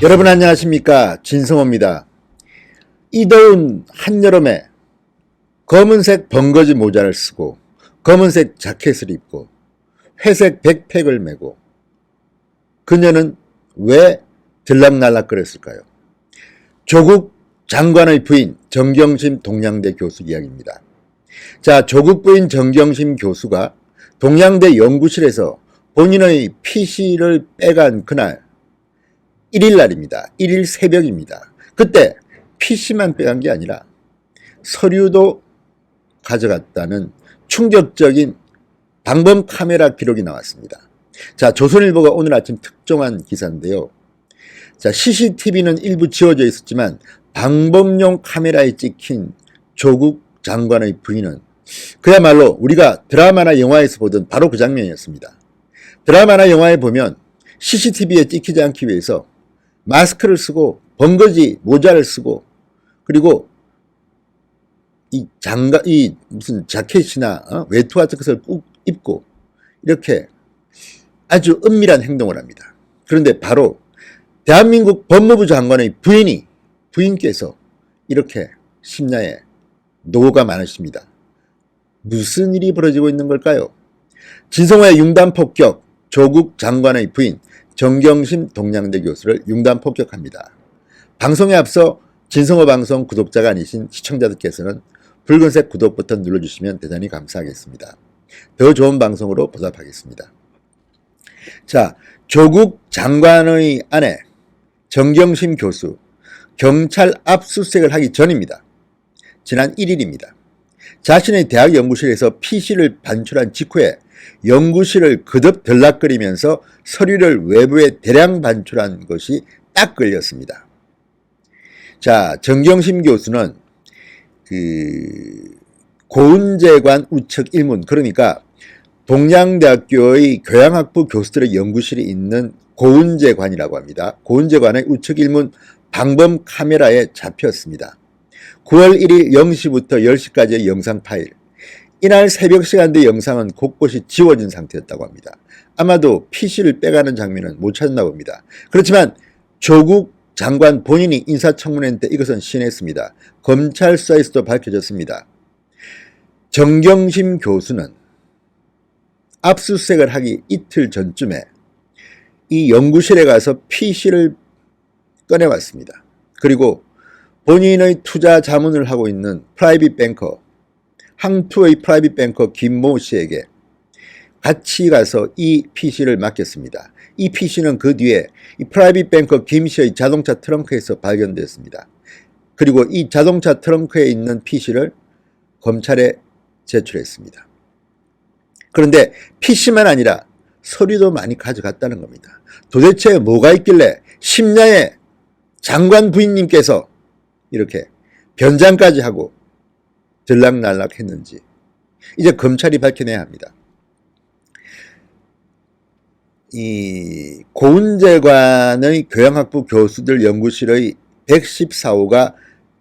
여러분 안녕하십니까, 진성호입니다. 이 더운 한여름에 검은색 벙거지 모자를 쓰고 검은색 자켓을 입고 회색 백팩을 메고 그녀는 왜 들락날락거렸을까요? 조국 장관의 부인 정경심 동양대 교수 이야기입니다. 자, 조국 부인 정경심 교수가 동양대 연구실에서 본인의 PC를 빼간 그날 1일 날입니다. 1일 새벽입니다. 그때 PC만 빼간 게 아니라 서류도 가져갔다는 충격적인 방범 카메라 기록이 나왔습니다. 자, 조선일보가 오늘 아침 특종한 기사인데요. 자, CCTV는 일부 지워져 있었지만 방범용 카메라에 찍힌 조국 장관의 부인은 그야말로 우리가 드라마나 영화에서 보던 바로 그 장면이었습니다. 드라마나 영화에 보면 CCTV에 찍히지 않기 위해서 마스크를 쓰고 벙거지 모자를 쓰고 그리고 이 무슨 자켓이나 외투 같은 것을 꼭 입고 이렇게 아주 은밀한 행동을 합니다. 그런데 바로 대한민국 법무부 장관의 부인께서 이렇게 심야에 노고가 많으십니다. 무슨 일이 벌어지고 있는 걸까요? 진성호의 융단 폭격, 조국 장관의 부인 정경심 동양대 교수를 융단 폭격합니다. 방송에 앞서 진성호 방송 구독자가 아니신 시청자들께서는 붉은색 구독 버튼 눌러주시면 대단히 감사하겠습니다. 더 좋은 방송으로 보답하겠습니다. 자, 조국 장관의 아내 정경심 교수 경찰 압수수색을 하기 전입니다. 지난 1일입니다. 자신의 대학 연구실에서 PC를 반출한 직후에 연구실을 그득 들락거리면서 서류를 외부에 대량 반출한 것이 딱 걸렸습니다. 자, 정경심 교수는 고은재관 우측 일문, 그러니까 동양대학교의 교양학부 교수들의 연구실이 있는 고은재관이라고 합니다. 고은재관의 우측 일문 방범 카메라에 잡혔습니다. 9월 1일 0시부터 10시까지의 영상 파일. 이날 새벽 시간대 영상은 곳곳이 지워진 상태였다고 합니다. 아마도 PC를 빼가는 장면은 못 찾았나 봅니다. 그렇지만 조국 장관 본인이 인사청문회 때 이것은 시인했습니다. 검찰 수사에서도 밝혀졌습니다. 정경심 교수는 압수수색을 하기 이틀 전쯤에 이 연구실에 가서 PC를 꺼내왔습니다. 그리고 본인의 투자 자문을 하고 있는 프라이빗 뱅커, 항투의 프라이빗 뱅커 김모 씨에게 같이 가서 이 PC를 맡겼습니다. 이 PC는 그 뒤에 이 프라이빗 뱅커 김 씨의 자동차 트렁크에서 발견됐습니다. 그리고 이 자동차 트렁크에 있는 PC를 검찰에 제출했습니다. 그런데 PC만 아니라 서류도 많이 가져갔다는 겁니다. 도대체 뭐가 있길래 심야에 장관 부인님께서 이렇게 변장까지 하고 들락날락 했는지 이제 검찰이 밝혀내야 합니다. 이 고은재관의 교양학부 교수들 연구실의 114호가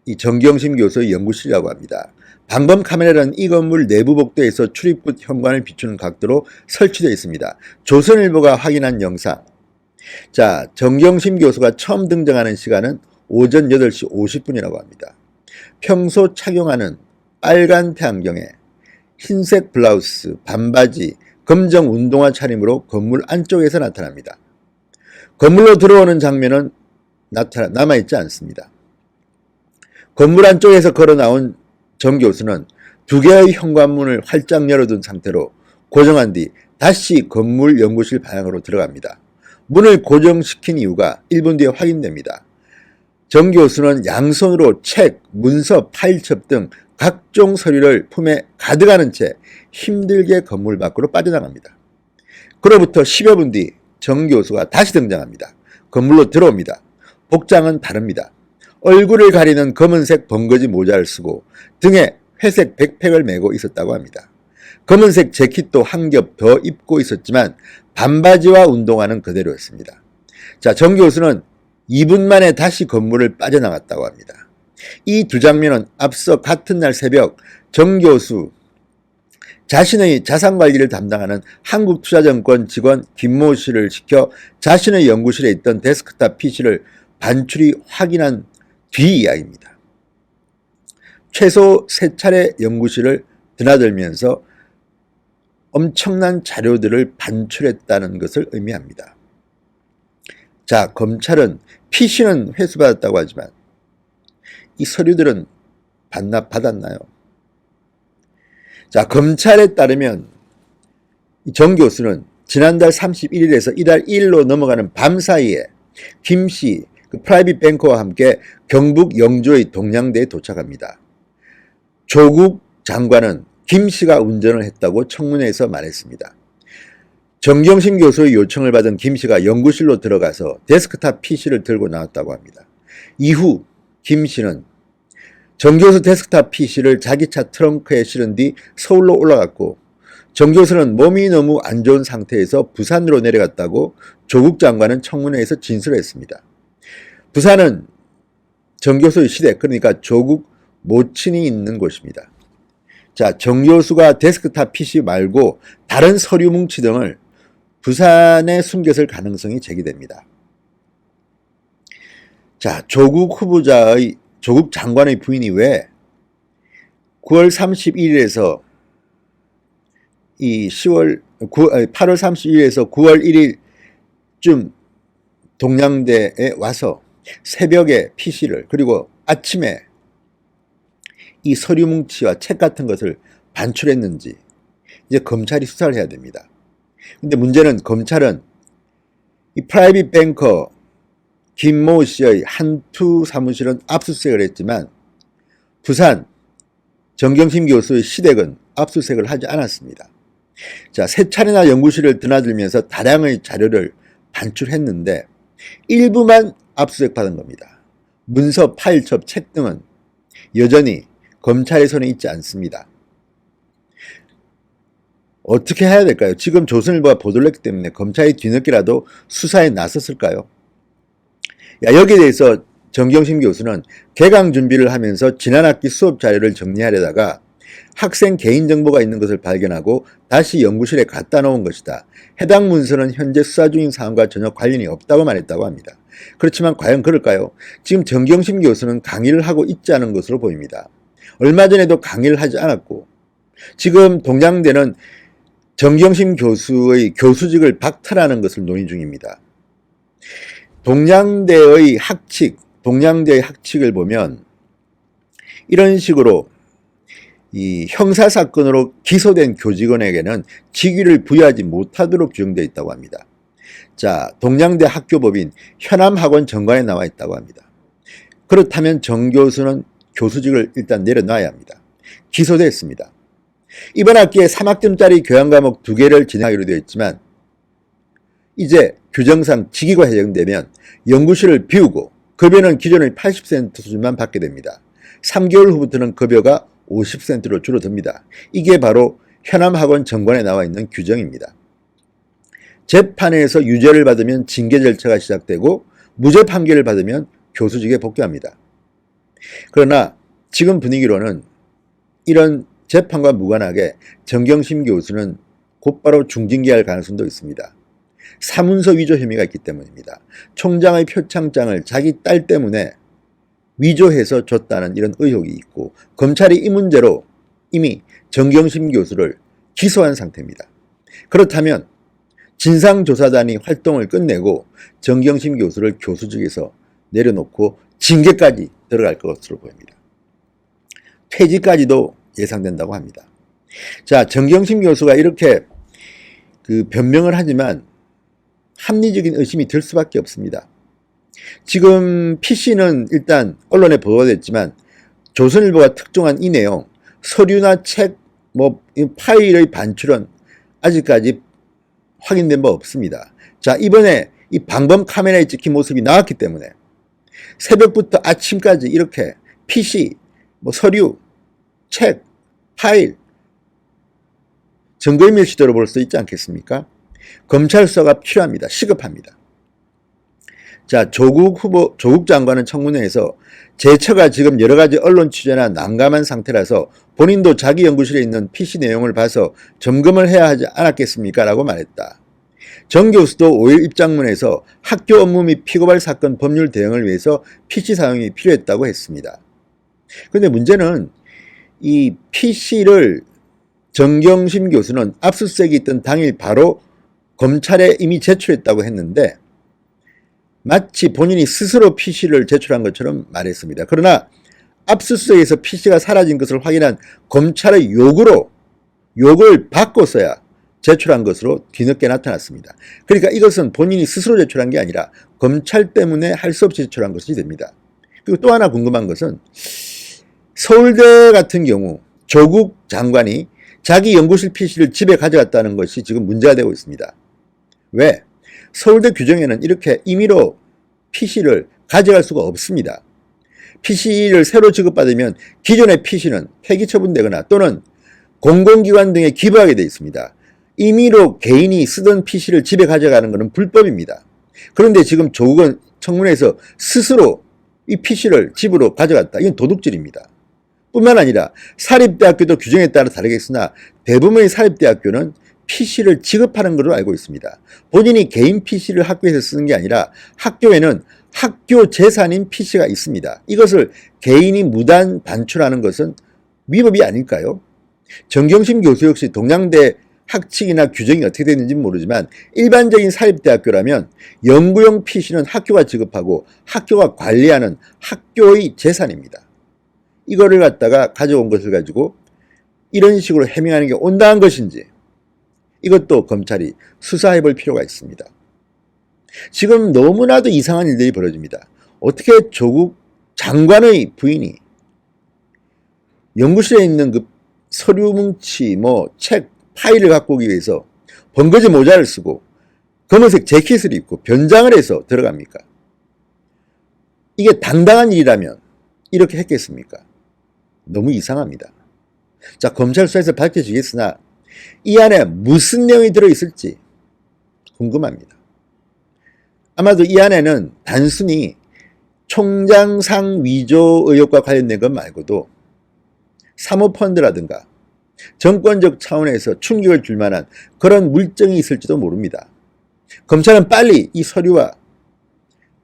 이 정경심 교수의 연구실이라고 합니다. 방범 카메라는 이 건물 내부 복도에서 출입구 현관을 비추는 각도로 설치되어 있습니다. 조선일보가 확인한 영상. 자, 정경심 교수가 처음 등장하는 시간은 오전 8시 50분이라고 합니다. 평소 착용하는 빨간 태안경에 흰색 블라우스, 반바지, 검정 운동화 차림으로 건물 안쪽에서 나타납니다. 건물로 들어오는 장면은 남아있지 않습니다. 건물 안쪽에서 걸어 나온 정 교수는 두 개의 현관문을 활짝 열어둔 상태로 고정한 뒤 다시 건물 연구실 방향으로 들어갑니다. 문을 고정시킨 이유가 1분 뒤에 확인됩니다. 정 교수는 양손으로 책, 문서, 파일첩 등 각종 서류를 품에 가득하는 채 힘들게 건물 밖으로 빠져나갑니다. 그로부터 10여 분 뒤 정 교수가 다시 등장합니다. 건물로 들어옵니다. 복장은 다릅니다. 얼굴을 가리는 검은색 벙거지 모자를 쓰고 등에 회색 백팩을 메고 있었다고 합니다. 검은색 재킷도 한 겹 더 입고 있었지만 반바지와 운동화는 그대로였습니다. 자, 정 교수는 2분 만에 다시 건물을 빠져나갔다고 합니다. 이 두 장면은 앞서 같은 날 새벽 정 교수 자신의 자산관리를 담당하는 한국투자증권 직원 김모 씨를 시켜 자신의 연구실에 있던 데스크탑 PC를 반출이 확인한 뒤 이야기입니다. 최소 3차례 연구실을 드나들면서 엄청난 자료들을 반출했다는 것을 의미합니다. 자, 검찰은 PC는 회수받았다고 하지만 이 서류들은 반납받았나요? 자, 검찰에 따르면 정 교수는 지난달 31일에서 이달 1일로 넘어가는 밤 사이에 김씨 프라이빗 뱅커와 함께 경북 영주의 동량대에 도착합니다. 조국 장관은 김씨가 운전을 했다고 청문회에서 말했습니다. 정경심 교수의 요청을 받은 김씨가 연구실로 들어가서 데스크탑 PC를 들고 나왔다고 합니다. 이후 김씨는 정 교수 데스크탑 PC를 자기 차 트렁크에 실은 뒤 서울로 올라갔고 정 교수는 몸이 너무 안 좋은 상태에서 부산으로 내려갔다고 조국 장관은 청문회에서 진술했습니다. 부산은 정 교수의 시댁, 그러니까 조국 모친이 있는 곳입니다. 자, 정 교수가 데스크탑 PC 말고 다른 서류 뭉치 등을 부산에 숨겼을 가능성이 제기됩니다. 자, 조국 장관의 부인이 왜 9월 31일에서 8월 31일에서 9월 1일쯤 동량대에 와서 새벽에 PC를 그리고 아침에 이 서류 뭉치와 책 같은 것을 반출했는지 이제 검찰이 수사를 해야 됩니다. 근데 문제는 검찰은 이 프라이빗 뱅커 김모 씨의 한투 사무실은 압수수색을 했지만 부산 정경심 교수의 시댁은 압수수색을 하지 않았습니다. 자, 3차례나 연구실을 드나들면서 다량의 자료를 반출했는데 일부만 압수수색 받은 겁니다. 문서, 파일첩, 책 등은 여전히 검찰의 손에 있지 않습니다. 어떻게 해야 될까요? 지금 조선일보가 보도를 했기 때문에 검찰이 뒤늦게라도 수사에 나섰을까요? 여기에 대해서 정경심 교수는 개강 준비를 하면서 지난 학기 수업 자료를 정리하려다가 학생 개인정보가 있는 것을 발견하고 다시 연구실에 갖다 놓은 것이다. 해당 문서는 현재 수사 중인 사안과 전혀 관련이 없다고 말했다고 합니다. 그렇지만 과연 그럴까요? 지금 정경심 교수는 강의를 하고 있지 않은 것으로 보입니다. 얼마 전에도 강의를 하지 않았고 지금 동량대는 정경심 교수의 교수직을 박탈하는 것을 논의 중입니다. 동량대의 학칙을 보면 이런 식으로 이 형사사건으로 기소된 교직원에게는 직위를 부여하지 못하도록 규정되어 있다고 합니다. 자, 동량대 학교법인 현암학원 정관에 나와 있다고 합니다. 그렇다면 정 교수는 교수직을 일단 내려놔야 합니다. 기소됐습니다. 이번 학기에 3학점짜리 교양과목 2개를 진행하기로 되어 있지만 이제 규정상 직위가 해정되면 연구실을 비우고 급여는 기존의 80% 수준만 받게 됩니다. 3개월 후부터는 급여가 50%로 줄어듭니다. 이게 바로 현암학원 정관에 나와 있는 규정입니다. 재판에서 유죄를 받으면 징계 절차가 시작되고 무죄 판결을 받으면 교수직에 복귀합니다. 그러나 지금 분위기로는 이런 재판과 무관하게 정경심 교수는 곧바로 중징계할 가능성도 있습니다. 사문서 위조 혐의가 있기 때문입니다. 총장의 표창장을 자기 딸 때문에 위조해서 줬다는 이런 의혹이 있고 검찰이 이 문제로 이미 정경심 교수를 기소한 상태입니다. 그렇다면 진상조사단이 활동을 끝내고 정경심 교수를 교수직에서 내려놓고 징계까지 들어갈 것으로 보입니다. 퇴직까지도 예상된다고 합니다. 자, 정경심 교수가 이렇게 변명을 하지만 합리적인 의심이 들 수밖에 없습니다. 지금 PC는 일단 언론에 보도됐지만 조선일보가 특종한 이 내용, 서류나 책, 파일의 반출은 아직까지 확인된 바 없습니다. 자, 이번에 이 방범 카메라에 찍힌 모습이 나왔기 때문에 새벽부터 아침까지 이렇게 PC, 서류, 책, 파일, 증거인멸 시도로 볼 수 있지 않겠습니까? 검찰 수사가 필요합니다. 시급합니다. 자, 조국 장관은 청문회에서 제 처가 지금 여러 가지 언론 취재나 난감한 상태라서 본인도 자기 연구실에 있는 PC 내용을 봐서 점검을 해야 하지 않았겠습니까? 라고 말했다. 정 교수도 5일 입장문에서 학교 업무 및 피고발 사건 법률 대응을 위해서 PC 사용이 필요했다고 했습니다. 그런데 문제는 이 PC를 정경심 교수는 압수수색이 있던 당일 바로 검찰에 이미 제출했다고 했는데 마치 본인이 스스로 PC를 제출한 것처럼 말했습니다. 그러나 압수수색에서 PC가 사라진 것을 확인한 검찰의 욕을 받고서야 제출한 것으로 뒤늦게 나타났습니다. 그러니까 이것은 본인이 스스로 제출한 게 아니라 검찰 때문에 할 수 없이 제출한 것이 됩니다. 그리고 또 하나 궁금한 것은 서울대 같은 경우 조국 장관이 자기 연구실 PC를 집에 가져갔다는 것이 지금 문제가 되고 있습니다. 왜? 서울대 규정에는 이렇게 임의로 PC를 가져갈 수가 없습니다. PC를 새로 지급받으면 기존의 PC는 폐기 처분되거나 또는 공공기관 등에 기부하게 되어 있습니다. 임의로 개인이 쓰던 PC를 집에 가져가는 것은 불법입니다. 그런데 지금 조국은 청문회에서 스스로 이 PC를 집으로 가져갔다. 이건 도둑질입니다. 뿐만 아니라 사립대학교도 규정에 따라 다르겠으나 대부분의 사립대학교는 PC를 지급하는 것으로 알고 있습니다. 본인이 개인 PC를 학교에서 쓰는 게 아니라 학교에는 학교 재산인 PC가 있습니다. 이것을 개인이 무단 반출하는 것은 위법이 아닐까요? 정경심 교수 역시 동양대 학칙이나 규정이 어떻게 되는지 모르지만 일반적인 사립대학교라면 연구용 PC는 학교가 지급하고 학교가 관리하는 학교의 재산입니다. 이거를 갖다가 가져온 것을 가지고 이런 식으로 해명하는 게 온당한 것인지 이것도 검찰이 수사해 볼 필요가 있습니다. 지금 너무나도 이상한 일들이 벌어집니다. 어떻게 조국 장관의 부인이 연구실에 있는 그 서류 뭉치, 책, 파일을 갖고 오기 위해서 번거지 모자를 쓰고 검은색 재킷을 입고 변장을 해서 들어갑니까? 이게 당당한 일이라면 이렇게 했겠습니까? 너무 이상합니다. 자, 검찰 수사에서 밝혀지겠으나 이 안에 무슨 내용이 들어있을지 궁금합니다. 아마도 이 안에는 단순히 총장상 위조 의혹과 관련된 것 말고도 사모펀드라든가 정권적 차원에서 충격을 줄 만한 그런 물증이 있을지도 모릅니다. 검찰은 빨리 이 서류와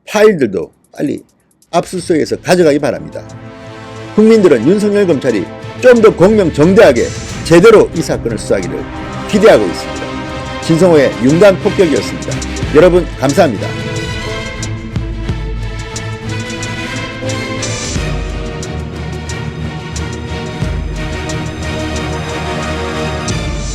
파일들도 빨리 압수수색해서 가져가기 바랍니다. 국민들은 윤석열 검찰이 좀 더 공명정대하게 제대로 이 사건을 수사하기를 기대하고 있습니다. 진성호의 융단 폭격이었습니다. 여러분 감사합니다.